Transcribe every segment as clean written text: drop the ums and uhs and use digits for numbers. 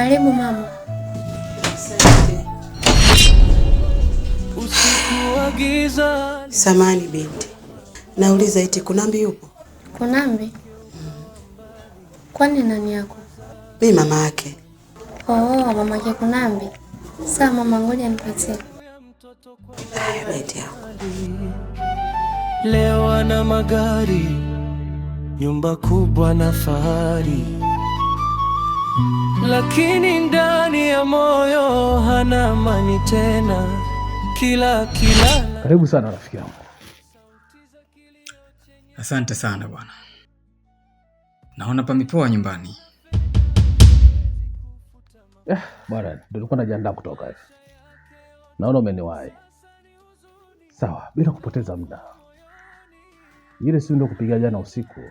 Karibu mama. Asante. Samani binti, nauliza eti Kunambi yupo? Kunambi? Kwani nani yako? Mimi mama yake. Oh, mama yake Kunambi. Sawa mama, ngoja nipatie. Binti yako. Leo ana magari, nyumba kubwa na fahari, lakini ndani ya moyo hana amani tena. Kila karibu sana rafiki yangu. Asante sana bwana. Naona pamepoa nyumbani. Bwana, ndio nilikuwa najiandaa kutoka hivi. Naona umeniwahi. Sawa, bila kupoteza muda. Ile si ndio kupiga jana usiku.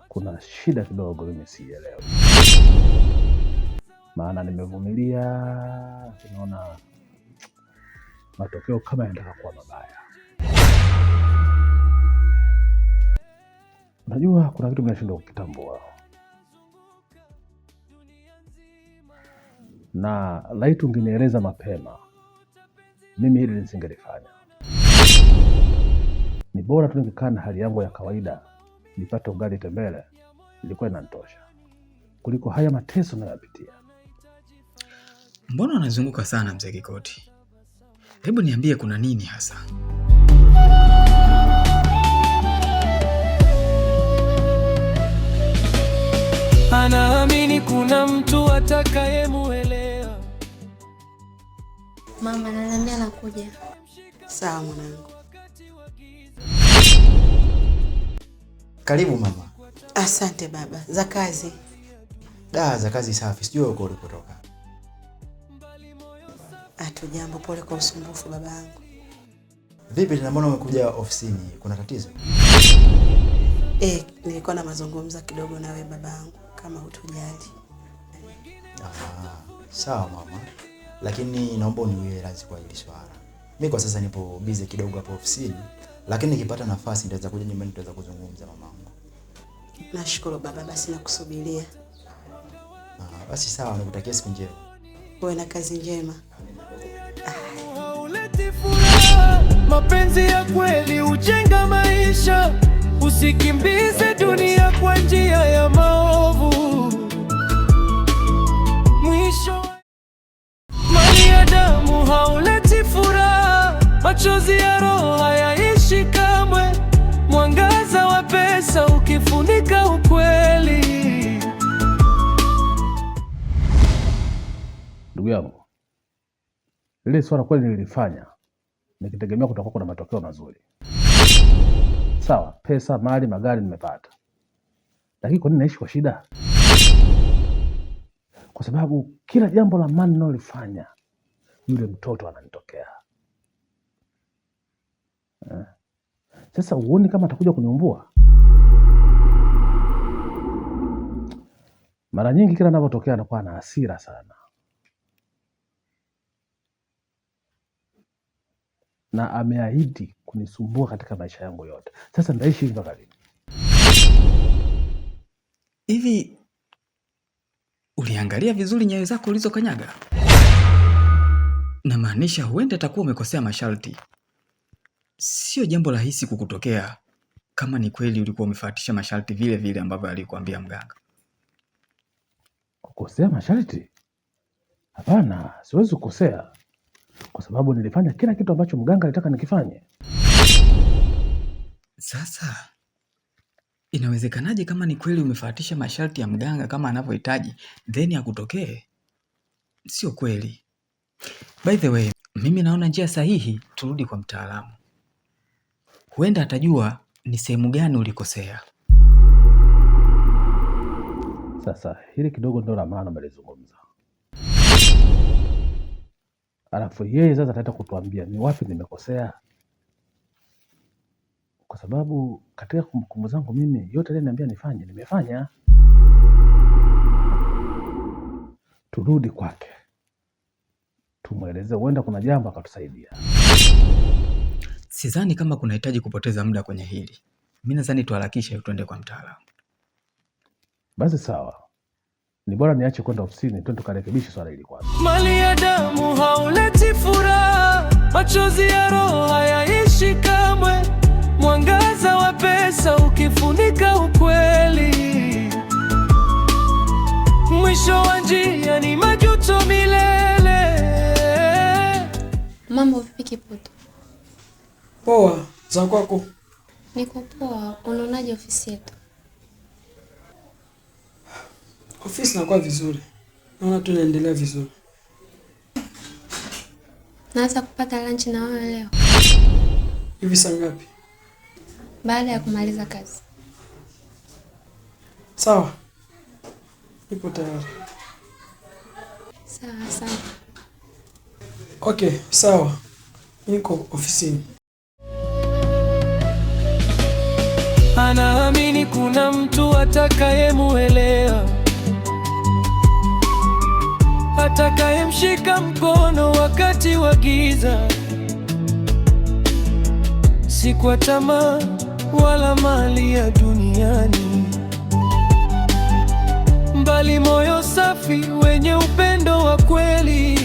Kuna shida kidogo mimi sielewi. Maana nimevumilia, naona matokeo kama yanataka kuwa mabaya. Unajua kuna kitu kinashindwa kukitambua. Na laiti ungenieleza mapema, mimi hili nisingelifanya. Ni bora tu ningekaa na hali yangu ya kawaida, nipate ugali tembele, ilikuwa inanitosha. Kuliko haya mateso nayopitia. Mbona unazunguka sana mzee Kikoti? Hebu niambie kuna nini hasa? Anaamini kuna mtu atakayemuelewa. Mama ananiambia nakuja. Sawa mwanangu. Karibu mama. Asante baba. Za kazi? Za kazi safi. Sijui uko ulipotoka. Hatujambo, pole kwa usumbufu babangu. Vipi tena, mbona umekuja ofisini? Kuna tatizo? Nilikuwa na mazungumzo kidogo na wewe babangu, kama hutujali. Sawa mama. Lakini naomba uniwie radhi kwa hili swala. Mimi kwa sasa nipo busy kidogo hapo ofisini, lakini nikipata nafasi nitaweza kuja nyumbani tutaweza kuzungumza mamangu. Nashukuru baba, basi nakusubiria. Basi sawa, nikutakia siku njema. Uwe na kazi njema. Mapenzi ya kweli hujenga maisha, usikimbize dunia kwa njia ya maovu. Mwisho mali ya damu hauleti furaha, machozi ya roho hayaishi kamwe, mwangaza wa pesa ukifunika ukweli. Ndugu yangu, ile swala kweli nilifanya nikitegemea kutakuwa kuna matokeo mazuri. Sawa, pesa, mali, magari nimepata. Lakini kwa nini naishi kwa shida? Kwa sababu kila jambo la maana ninalofanya yule mtoto ananitokea. Sasa uone kama atakuja kuniumbua. Mara nyingi kila ninapotokea anakuwa na hasira sana. Na ameahidi kunisumbua katika maisha yangu yote. Sasa nitaishi hivi mpaka lini? Hivi uliangalia vizuri nyayo zako ulizokanyaga? Na maanisha huenda atakuwa umekosea masharti. Sio jambo rahisi kukutokea kama ni kweli ulikuwa umefuatisha masharti vile vile ambavyo alikuambia mganga. Kukosea masharti? Hapana, siwezi kukosea. Kwa sababu nilifanya kila kitu ambacho mganga alitaka nikifanye. Sasa inawezekanaje kama ni kweli umefuatisha masharti ya mganga kama anavyohitaji then akutokee? Sio kweli. By the way, mimi naona njia sahihi turudi kwa mtaalamu. Huenda atajua ni sehemu gani ulikosea. Sasa hili kidogo ndio la maana malizungumza. Alafu yeye sasa ataenda kutuambia ni wapi nimekosea. Kwa sababu katika kumbukumbu zangu mimi yote ile niambia nifanye, nimefanya. Turudi kwake. Tumueleze huenda kuna jambo akatusaidia. Sidhani kama kunahitaji kupoteza muda kwenye hili. Mimi nadhani tuharakishe tuende kwa mtaalamu. Basi sawa. Ni bora niache kwenda ofisini twende tukarekebishe swala hili kwanza. Mali ya damu hauleti furaha, machozi ya roho hayaishi kamwe, mwangaza wa pesa ukifunika ukweli, mwisho wa njia ni majuto milele. Mambo vipi Kiputo? Poa, za kwako? Niko poa. Unaonaje ofisi yetu? Ofisi inakuwa vizuri. Naona tu inaendelea vizuri. Naweza kupata lunch na wewe leo? Hivi saa ngapi? Baada ya kumaliza kazi. Sawa. Nipo tayari. Sawa, asante. Okay, sawa. Niko ofisini. Anaamini kuna mtu atakayemuelewa, atakayemshika mkono wakati wa giza, si kwa tamaa wala mali ya duniani, bali moyo safi wenye upendo wa kweli.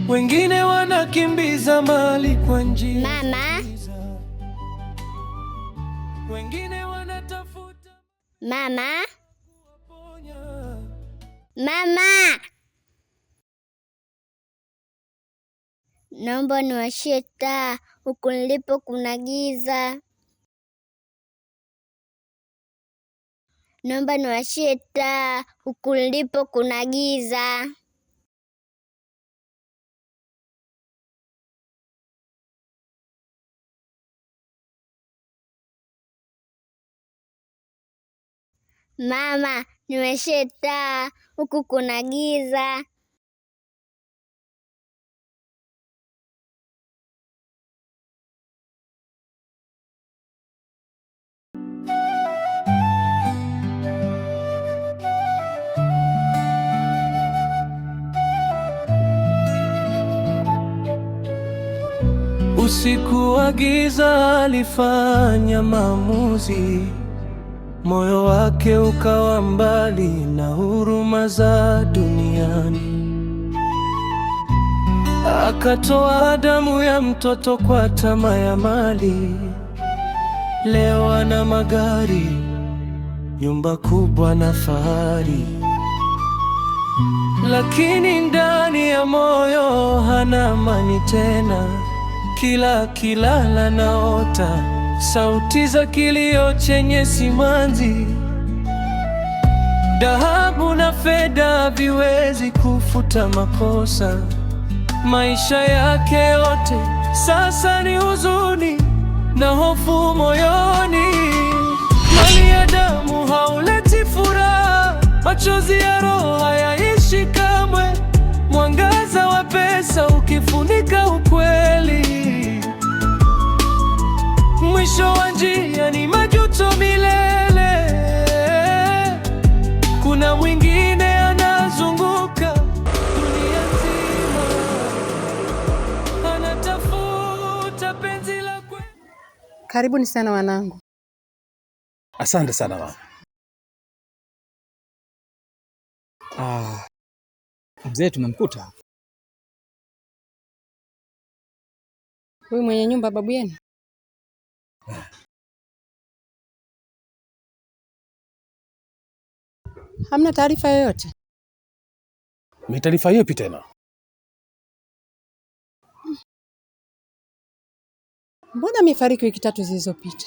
Wengine wanakimbiza mali kwa njia Mama, wengine wanatafuta mama, kuponya. mama, naomba niwashie taa, huku nilipo kuna giza. Naomba niwashie taa, huku nilipo kuna giza. Mama, niwashie taa, huku kuna giza. Usiku wa giza alifanya maamuzi, moyo wake ukawa mbali na huruma za duniani. Akatoa damu ya mtoto kwa tamaa ya mali. Leo ana magari, nyumba kubwa na fahari, lakini ndani ya moyo hana amani tena. Kila akilala naota sauti za kilio chenye simanzi. Dhahabu na fedha haviwezi kufuta makosa. Maisha yake yote sasa ni huzuni na hofu moyoni. Mali ya damu hauleti furaha, machozi ya roho hayaishi kamwe, mwangaza wa pesa ukifunika ukweli, mwisho wa njia ni majuto milele. Kuna mwingine anazunguka dunia nzima, anatafuta penzi la kweli. Karibuni sana wanangu. Asante sana mama. Mzee tumemkuta. Huyu mwenye nyumba babu yenu? Hamna taarifa yoyote? Ni taarifa ipi tena? Mbona amefariki wiki 3 zilizopita?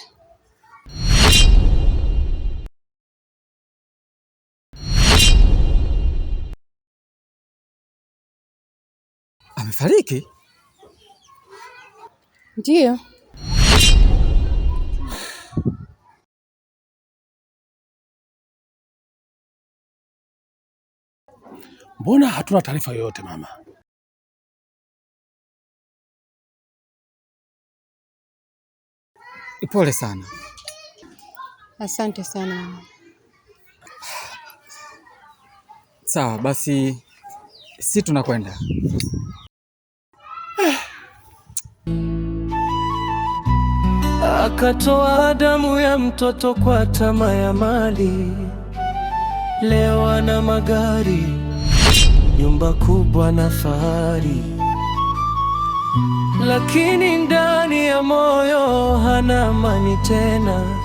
Amefariki? Ndiyo. Mbona hatuna taarifa yoyote mama? Pole sana. Asante sana. Sawa, basi si tunakwenda. Akatoa damu ya mtoto kwa tamaa ya mali. leo ana magari, nyumba kubwa na fahari, lakini ndani ya moyo hana amani tena.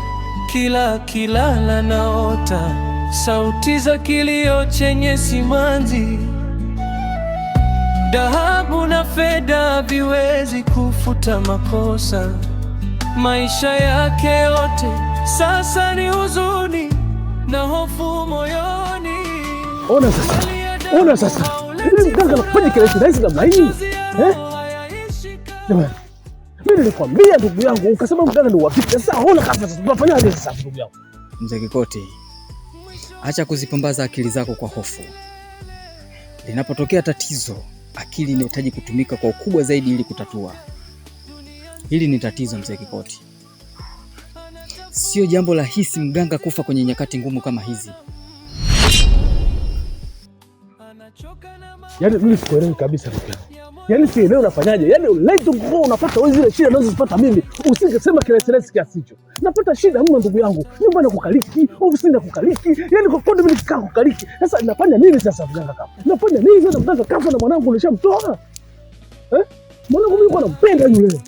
Kila kilala naota sauti za kilio chenye simanzi. Dhahabu na fedha viwezi kufuta makosa. Maisha yake yote sasa ni huzuni na hofu moyoni. Ona sasa, ili mganga anafanya kile rahisi namna hii jamani, mimi nilikwambia ndugu yangu, ukasema mganga ndio wapi? Sasa ona sasa tunafanyaje sasa ndugu yangu? Mzee Kikoti, acha kuzipumbaza akili zako kwa hofu. Linapotokea tatizo, akili inahitaji kutumika kwa ukubwa zaidi ili kutatua. Hili ni tatizo Mzee Kikoti. Sio jambo rahisi mganga kufa kwenye nyakati ngumu kama hizi. Yaani mimi sikuelewi kabisa ndugu yangu. Yaani sielewi unafanyaje? Yaani leo unapata wewe zile shida unazozipata mimi. Usingesema kiasi hicho. Napata shida mimi ndugu yangu. Nyumba na kukaliki, ofisi na kukaliki. Yaani kwa kweli mimi nikaa kukaliki. Sasa nafanya nini sasa mganga kama? Nafanya nini sasa mganga kafa na mwanangu nilishamtoa? Mwanangu mimi nampenda yule.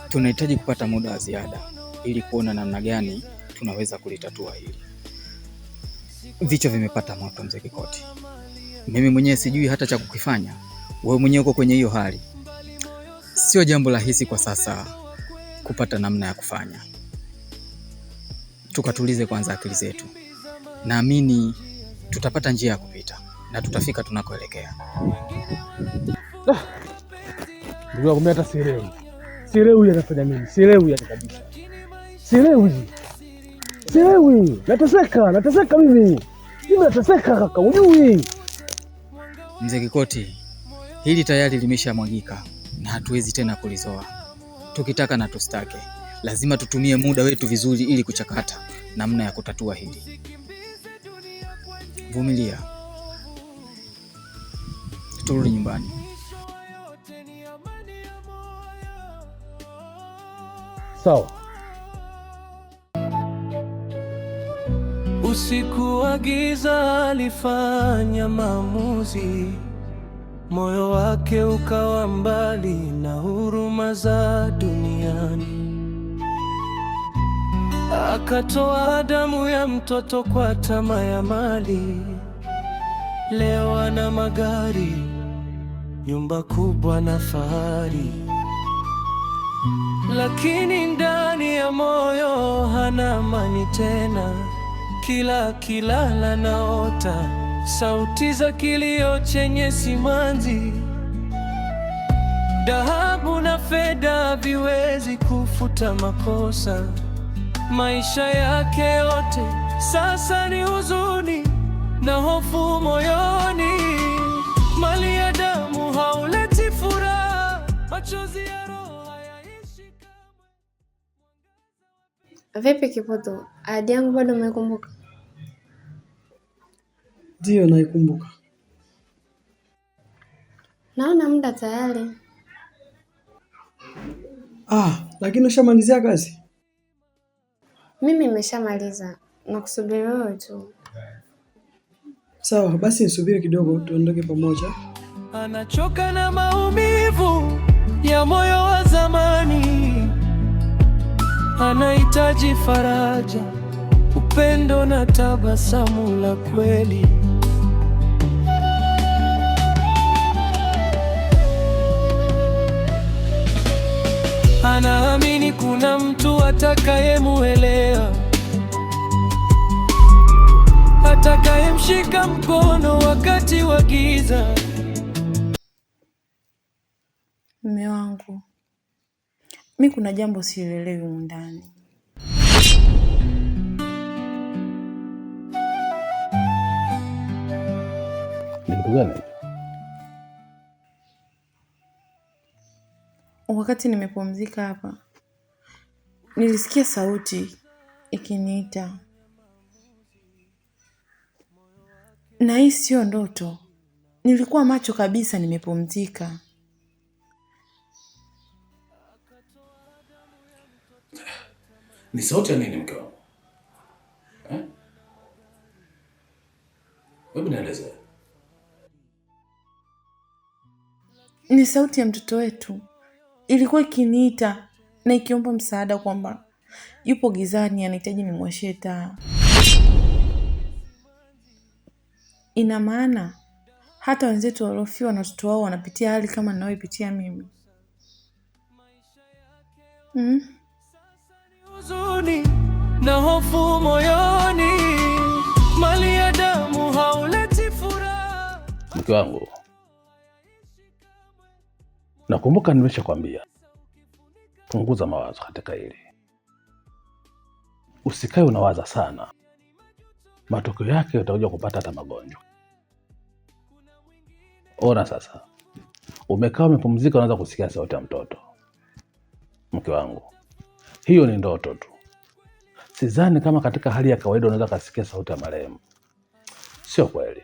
Tunahitaji kupata muda wa ziada ili kuona namna gani tunaweza kulitatua hili. Vichwa vimepata moto Mzee Kikoti. Mimi mwenyewe sijui hata cha kukifanya. Wewe mwenyewe uko kwenye hiyo hali. Sio jambo rahisi kwa sasa kupata namna ya kufanya. Tukatulize kwanza akili zetu. Naamini tutapata njia ya kupita na tutafika tunakoelekea. Ndugu yangu mimi hata sielewi. Sielewi anafanya nini? Sielewi kabisa. Sielewi. Nateseka mimi. Mimi nateseka kaka, ujui. Mzee Kikoti, hili tayari limeshamwagika na hatuwezi tena kulizoa. Tukitaka na tustake, lazima tutumie muda wetu vizuri ili kuchakata namna ya kutatua hili. Vumilia. Turudi nyumbani. Sawa. Usiku wa giza alifanya maamuzi, moyo wake ukawa mbali na huruma za duniani. Akatoa damu ya mtoto kwa tamaa ya mali. Leo ana magari, nyumba kubwa na fahari, lakini ndani ya moyo hana amani tena. Kila kilala naota sauti za kilio chenye simanzi. Dhahabu na fedha viwezi kufuta makosa. Maisha yake yote sasa ni huzuni na hofu moyoni. Mali ya damu hauleti furaha, machozi ya roho hayaishi kamwe. Vipi Kiputu, ahadi yangu bado umeikumbuka? Ndio, naikumbuka. Naona muda tayari. Lakini ushamalizia kazi? Mimi nimeshamaliza, nakusubiri wewe tu. Sawa, basi nisubiri kidogo tuondoke pamoja. Anachoka na maumivu ya moyo wa zamani. Anahitaji faraja, upendo na tabasamu la kweli. Anaamini kuna mtu atakayemuelewa, atakayemshika mkono wakati wa giza. Mume wangu, mimi kuna jambo sielewi humu ndani. Ni kitu gani? Wakati nimepumzika hapa, nilisikia sauti ikiniita. Na hii sio ndoto. Nilikuwa macho kabisa nimepumzika. Ni sauti ya nini mke wangu? Wewe nieleze. Ni sauti ya mtoto wetu. Ilikuwa ikiniita na ikiomba msaada kwamba yupo gizani, anahitaji nimwashie taa. Ina maana hata wenzetu waliofiwa na watoto wao wanapitia hali kama ninayoipitia mimi. Huzuni na hofu moyoni, mali ya damu hauleti furaha. Mke wangu, nakumbuka nimeshakwambia punguza mawazo katika hili. Usikae unawaza sana, matokeo yake utakuja kupata hata magonjwa. Ona sasa, umekaa umepumzika, unaanza kusikia sauti ya mtoto. Mke wangu, hiyo ni ndoto tu. Sidhani kama katika hali ya kawaida unaweza kusikia sauti ya marehemu. Sio kweli.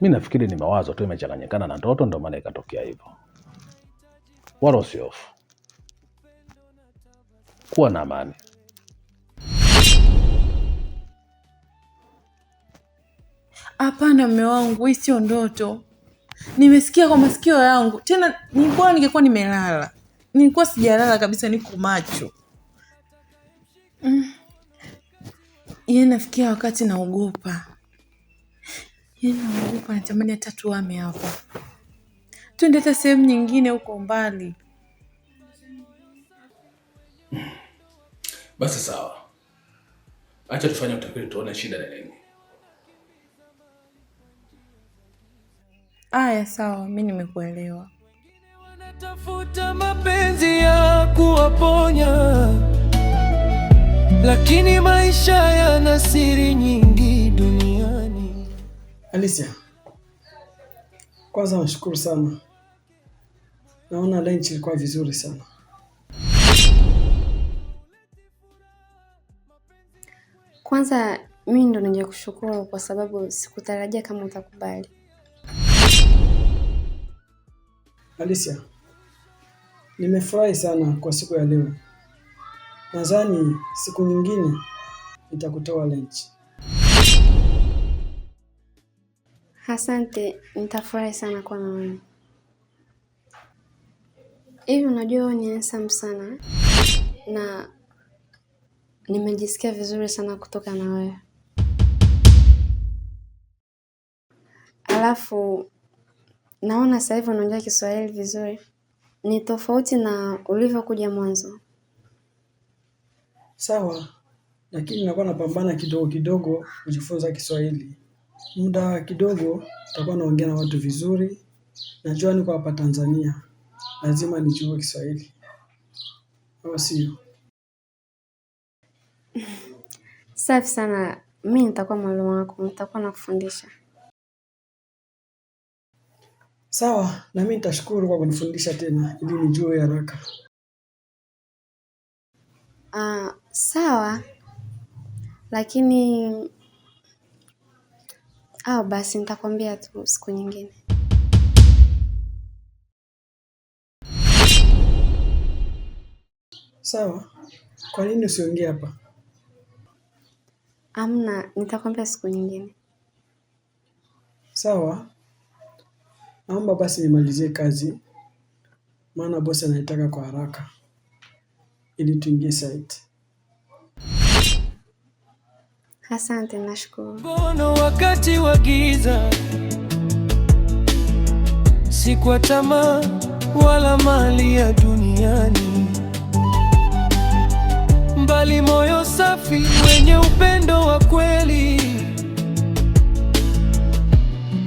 Mimi nafikiri ni mawazo tu imechanganyikana na ndoto, ndio maana ikatokea hivyo. Wala usihofu. Kuwa na amani. Hapana mume wangu, hii sio ndoto. Nimesikia kwa masikio yangu. Tena ningekuwa nimelala. Nilikuwa sijalala kabisa, niko macho. Nafikia wakati naogopa. Naogopa, natamani hata tuame hapa. Twende hata sehemu nyingine huko mbali. Basi sawa. Acha tufanye utafiti tuone shida ni nini. Aya, sawa, mimi nimekuelewa. Wanatafuta mapenzi ya kuwaponya, lakini maisha yana siri nyingi duniani. Alicia, kwanza nashukuru sana. Naona lunch ilikuwa vizuri sana. Kwanza mimi ndo nije kushukuru kwa sababu sikutarajia kama utakubali. Alicia, nimefurahi sana kwa siku ya leo. Nadhani siku nyingine nitakutoa lunch. Asante, nitafurahi sana kwa na wewe. Hivi unajua wewe ni handsome sana na nimejisikia vizuri sana kutoka na wewe. Alafu naona sasa hivi unaongea Kiswahili vizuri. Ni tofauti na ulivyokuja mwanzo. Sawa, lakini nakuwa napambana kidogo kidogo kujifunza Kiswahili. Muda kidogo nitakuwa naongea na watu vizuri. Najua niko hapa Tanzania. Lazima nijue Kiswahili. Au sio? Safi sana. Mimi nitakuwa mwalimu wako, nitakuwa nakufundisha. Sawa, na mimi nitashukuru kwa kunifundisha tena ili nijue haraka. Sawa. Lakini basi nitakwambia tu siku nyingine. Sawa. Kwa nini usiongee hapa? Amna, nitakwambia siku nyingine. Sawa. Naomba basi nimalizie kazi. Maana bosi anaitaka kwa haraka. Ili tuingie site. Asante, nashukuru. Bono wakati wa giza, si kwa tamaa wala mali ya duniani, mbali moyo safi wenye upendo wa kweli.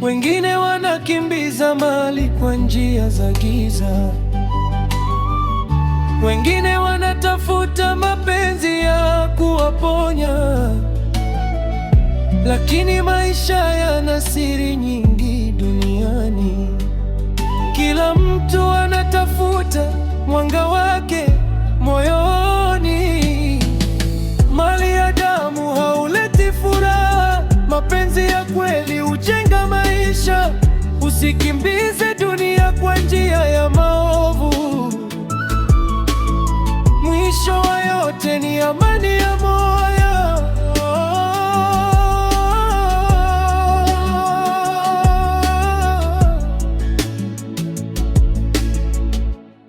Wengine wanakimbiza mali kwa njia za giza, wengine wanatafuta mapenzi ya kuwaponya, lakini maisha yana siri nyingi duniani. Kila mtu anatafuta mwanga wake moyoni. Mali ya damu hauleti furaha, mapenzi ya kweli hujenga maisha. Usikimbize dunia kwa njia ya maovu, mwisho wa yote amani ya